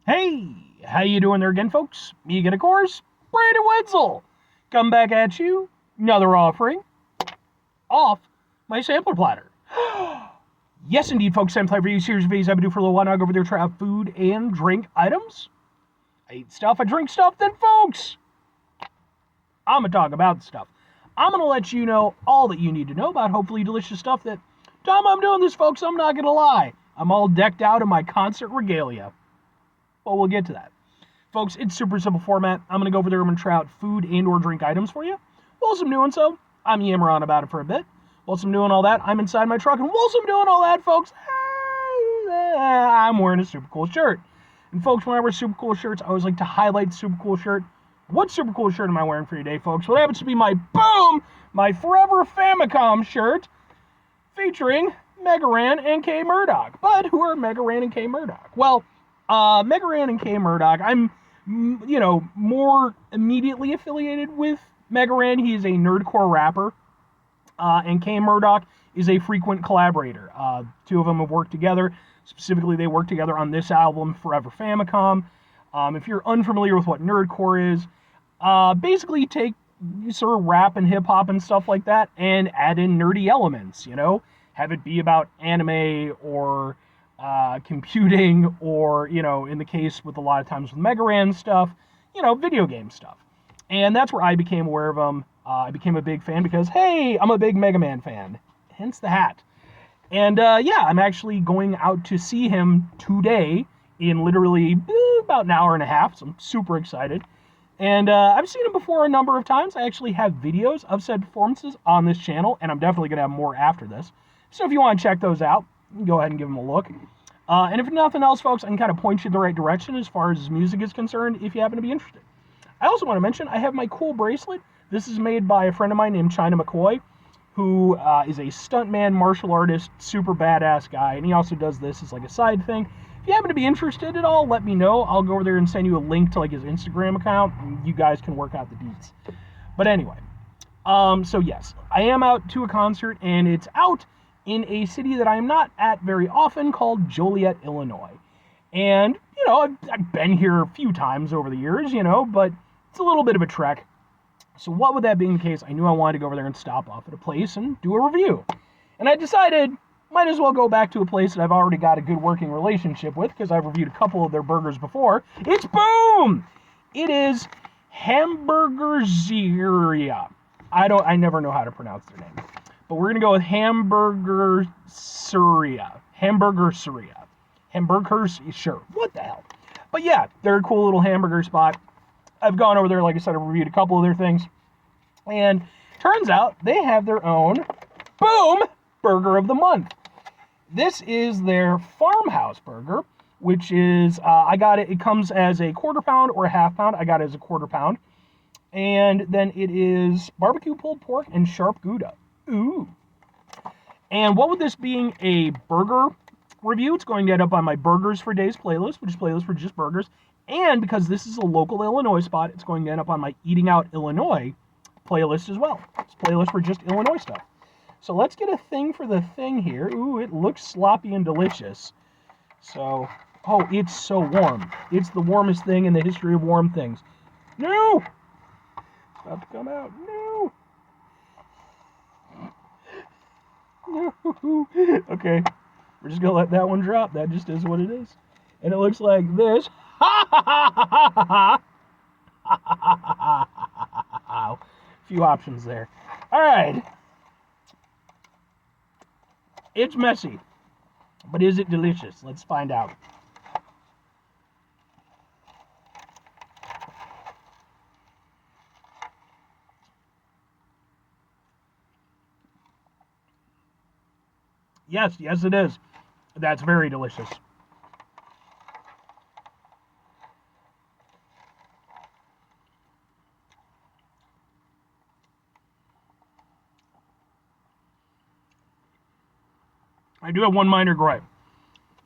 Hey, how you doing there again, folks? Me again, of course, Brandon Wetzel. Come back at you, another offering off my sampler platter. Yes, indeed, folks, sampler for you series of videos I've been doing for a little while now. I go over there try out food and drink items. I eat stuff, I drink stuff, then, folks, I'm going to talk about stuff. I'm going to let you know all that you need to know about hopefully delicious stuff that, Tom, I'm doing this, folks, I'm not going to lie. I'm all decked out in my concert regalia. Well, we'll get to that. Folks, it's super simple format. I'm going to go over there, I'm going to try out food and or drink items for you. Whilst I'm doing so, I'm yammering on about it for a bit. Whilst I'm doing all that, I'm inside my truck. And whilst I'm doing all that, folks, I'm wearing a super cool shirt. And folks, when I wear super cool shirts, I always like to highlight the super cool shirt. What super cool shirt am I wearing for you today, folks? What happens to be my my Forever Famicom shirt featuring Mega Ran and K Murdoch. But who are Mega Ran and K Murdoch? Well, Mega Ran and K Murdoch, I'm, more immediately affiliated with Mega Ran. He is a nerdcore rapper, and K Murdoch is a frequent collaborator. Two of them have worked together. Specifically, they worked together on this album, Forever Famicom. If you're unfamiliar with what nerdcore is, basically you take sort of rap and hip-hop and stuff like that and add in nerdy elements, have it be about anime or computing or, in the case with a lot of times with Mega Ran stuff, video game stuff. And that's where I became aware of them. I became a big fan because, hey, I'm a big Mega Man fan, hence the hat. And I'm actually going out to see him today in literally about an hour and a half, so I'm super excited. And I've seen him before a number of times. I actually have videos of said performances on this channel, and I'm definitely going to have more after this. So if you want to check those out, you can go ahead and give him a look. And if nothing else, folks, I can kind of point you in the right direction as far as his music is concerned if you happen to be interested. I also want to mention I have my cool bracelet. This is made by a friend of mine named China McCoy, who is a stuntman, martial artist, super badass guy, and he also does this as like a side thing. If you happen to be interested at all, let me know. I'll go over there and send you a link to like his Instagram account, and you guys can work out the deets. But anyway, so yes, I am out to a concert, and it's out in a city that I'm not at very often called Joliet, Illinois. And, I've been here a few times over the years, but it's a little bit of a trek. So what with that being the case, I knew I wanted to go over there and stop off at a place and do a review. And I decided, might as well go back to a place that I've already got a good working relationship with, because I've reviewed a couple of their burgers before. It's boom! It is Hamburgerseria. I never know how to pronounce their name. But we're going to go with Hamburgerseria. Hamburgers, sure. What the hell? But yeah, they're a cool little hamburger spot. I've gone over there, like I said, I've reviewed a couple of their things. And turns out they have their own, burger of the month. This is their Farmhouse burger, which is, I got it, it comes as a quarter pound or a half pound. I got it as a quarter pound. And then it is barbecue pulled pork and sharp Gouda. Ooh. And what with this being a burger review, it's going to end up on my Burgers for Days playlist, which is playlist for just burgers. And because this is a local Illinois spot, it's going to end up on my Eating Out Illinois playlist as well. It's a playlist for just Illinois stuff. So let's get a thing for the thing here. Ooh, it looks sloppy and delicious. So, oh, it's so warm. It's the warmest thing in the history of warm things. No! It's about to come out. No! No! Okay, we're just going to let that one drop. That just is what it is. And it looks like this. Few options there. All right. It's messy, but is it delicious? Let's find out. Yes, it is. That's very delicious. I do have one minor gripe.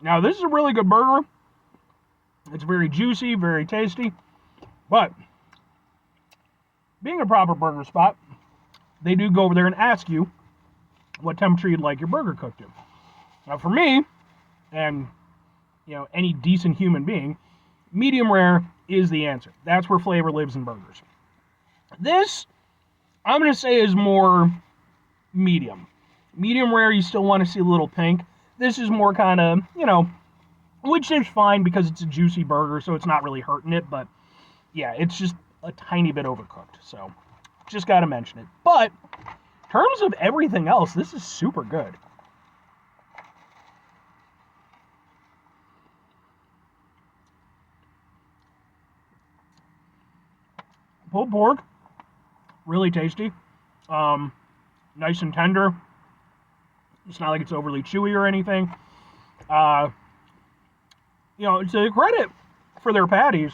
Now, this is a really good burger. It's very juicy, very tasty. But, being a proper burger spot, they do go over there and ask you what temperature you'd like your burger cooked to. Now, for me, and any decent human being, medium rare is the answer. That's where flavor lives in burgers. This, I'm going to say, is more medium. Medium rare, you still want to see a little pink. This is more kind of, which is fine because it's a juicy burger, so it's not really hurting it. But, yeah, it's just a tiny bit overcooked. So, just got to mention it. But, in terms of everything else, this is super good. Pulled pork, really tasty. Nice and tender. It's not like it's overly chewy or anything. To the credit for their patties,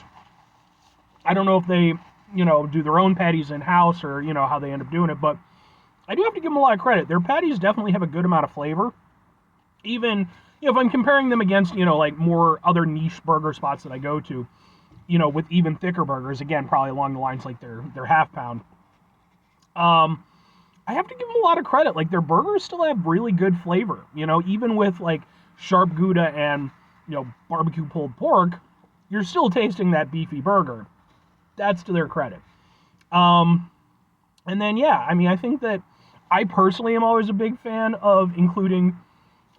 I don't know if they, do their own patties in-house or, how they end up doing it, but I do have to give them a lot of credit. Their patties definitely have a good amount of flavor. Even, if I'm comparing them against, like more other niche burger spots that I go to, with even thicker burgers, again, probably along the lines like their half pound. I have to give them a lot of credit. Like, their burgers still have really good flavor, even with like sharp Gouda and, barbecue pulled pork, you're still tasting that beefy burger. That's to their credit. And then, I think that I personally am always a big fan of including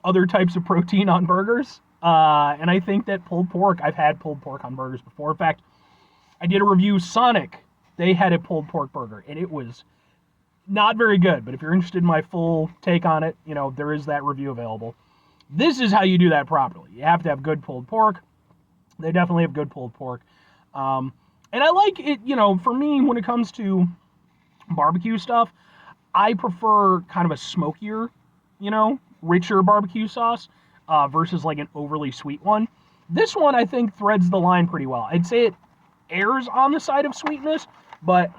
other types of protein on burgers. And I think that pulled pork, I've had pulled pork on burgers before. In fact, I did a review, Sonic, they had a pulled pork burger, and it was not very good. But if you're interested in my full take on it, there is that review available. This is how you do that properly. You have to have good pulled pork. They definitely have good pulled pork. And I like it, for me, when it comes to barbecue stuff, I prefer kind of a smokier, richer barbecue sauce versus like an overly sweet one. This one, I think, threads the line pretty well. I'd say it errs on the side of sweetness, but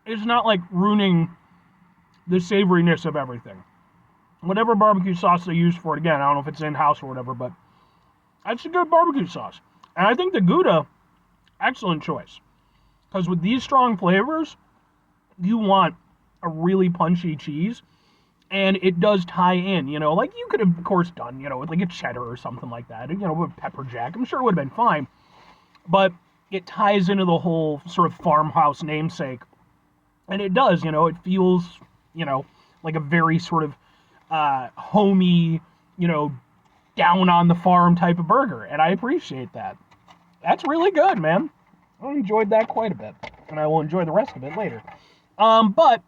it's not like ruining the savoriness of everything. Whatever barbecue sauce they use for it, again, I don't know if it's in-house or whatever, but that's a good barbecue sauce. And I think the Gouda, excellent choice. Because with these strong flavors, you want a really punchy cheese, and it does tie in, like you could have, of course, done, with like a cheddar or something like that, with pepper jack. I'm sure it would have been fine. But it ties into the whole sort of farmhouse namesake. And it does, it feels, like a very sort of homey, down on the farm type of burger. And I appreciate that. That's really good, man. I enjoyed that quite a bit. And I will enjoy the rest of it later. But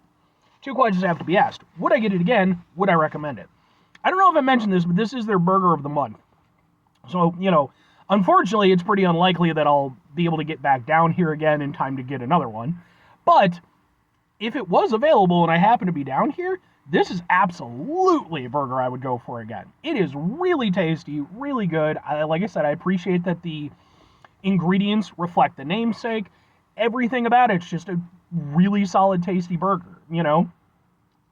two questions have to be asked. Would I get it again? Would I recommend it? I don't know if I mentioned this, but this is their burger of the month. So, unfortunately, it's pretty unlikely that I'll be able to get back down here again in time to get another one. But if it was available and I happen to be down here, this is absolutely a burger I would go for again. It is really tasty, really good. Like I said, I appreciate that the ingredients reflect the namesake. Everything about it's just a really solid, tasty burger,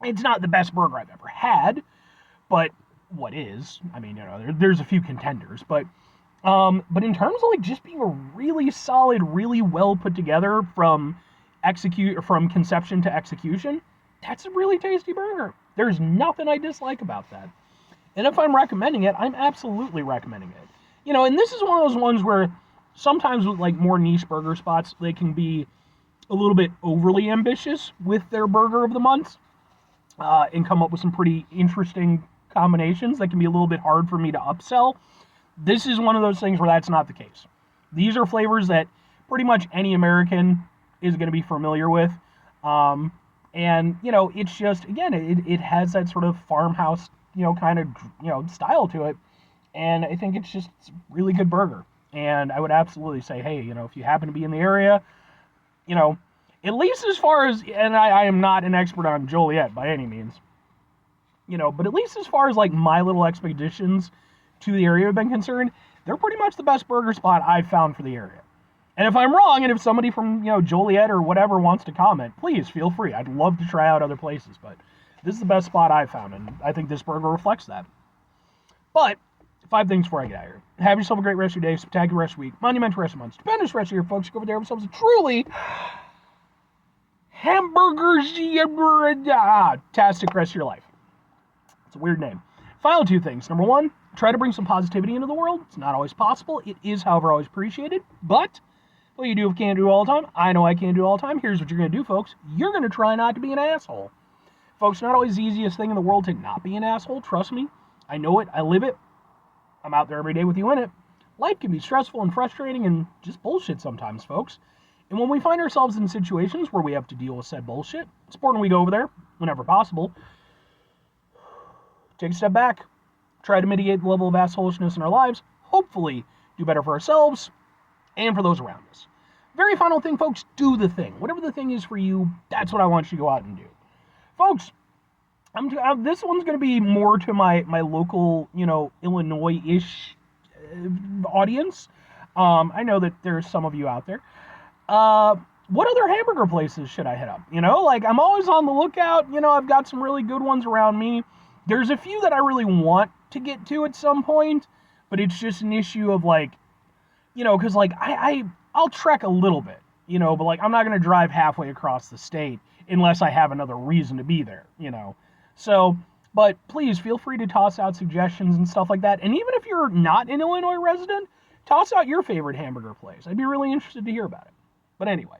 It's not the best burger I've ever had, but what is? I mean, there's a few contenders, but in terms of like just being a really solid, really well put together from conception to execution, that's a really tasty burger. There's nothing I dislike about that. And if I'm recommending it, I'm absolutely recommending it. And this is one of those ones where sometimes with like more niche burger spots, they can be a little bit overly ambitious with their burger of the month and come up with some pretty interesting combinations that can be a little bit hard for me to upsell. This is one of those things where that's not the case. These are flavors that pretty much any American is going to be familiar with. And, it's just, again, it has that sort of farmhouse, kind of, style to it. And I think it's a really good burger. And I would absolutely say, hey, if you happen to be in the area, at least as far as, and I am not an expert on Joliet by any means, but at least as far as like my little expeditions to the area have been concerned, they're pretty much the best burger spot I've found for the area. And if I'm wrong, and if somebody from, Joliet or whatever wants to comment, please feel free. I'd love to try out other places, but this is the best spot I've found, and I think this burger reflects that. But 5 things before I get out of here. Have yourself a great rest of your day, spectacular rest of your week, monumental rest of your month, stupendous rest of your folks. Go over there, have yourselves a truly Hamburgerseria-tastic rest of your life. It's a weird name. Final two things. Number one, try to bring some positivity into the world. It's not always possible. It is, however, always appreciated. But what you do can't do all the time. I know I can't do all the time. Here's what you're going to do, folks. You're going to try not to be an asshole. Folks, not always the easiest thing in the world to not be an asshole. Trust me. I know it. I live it. I'm out there every day with you in it. Life can be stressful and frustrating and just bullshit sometimes, folks. And when we find ourselves in situations where we have to deal with said bullshit, it's important we go over there whenever possible. Take a step back. Try to mitigate the level of assholishness in our lives. Hopefully do better for ourselves and for those around us. Very final thing, folks, do the thing. Whatever the thing is for you, that's what I want you to go out and do. Folks, this one's going to be more to my local, Illinois-ish audience. I know that there's some of you out there. What other hamburger places should I hit up? I'm always on the lookout. I've got some really good ones around me. There's a few that I really want to get to at some point, but it's just an issue of because I'll trek a little bit, but I'm not going to drive halfway across the state unless I have another reason to be there, So, but please feel free to toss out suggestions and stuff like that. And even if you're not an Illinois resident, toss out your favorite hamburger place. I'd be really interested to hear about it. But anyway,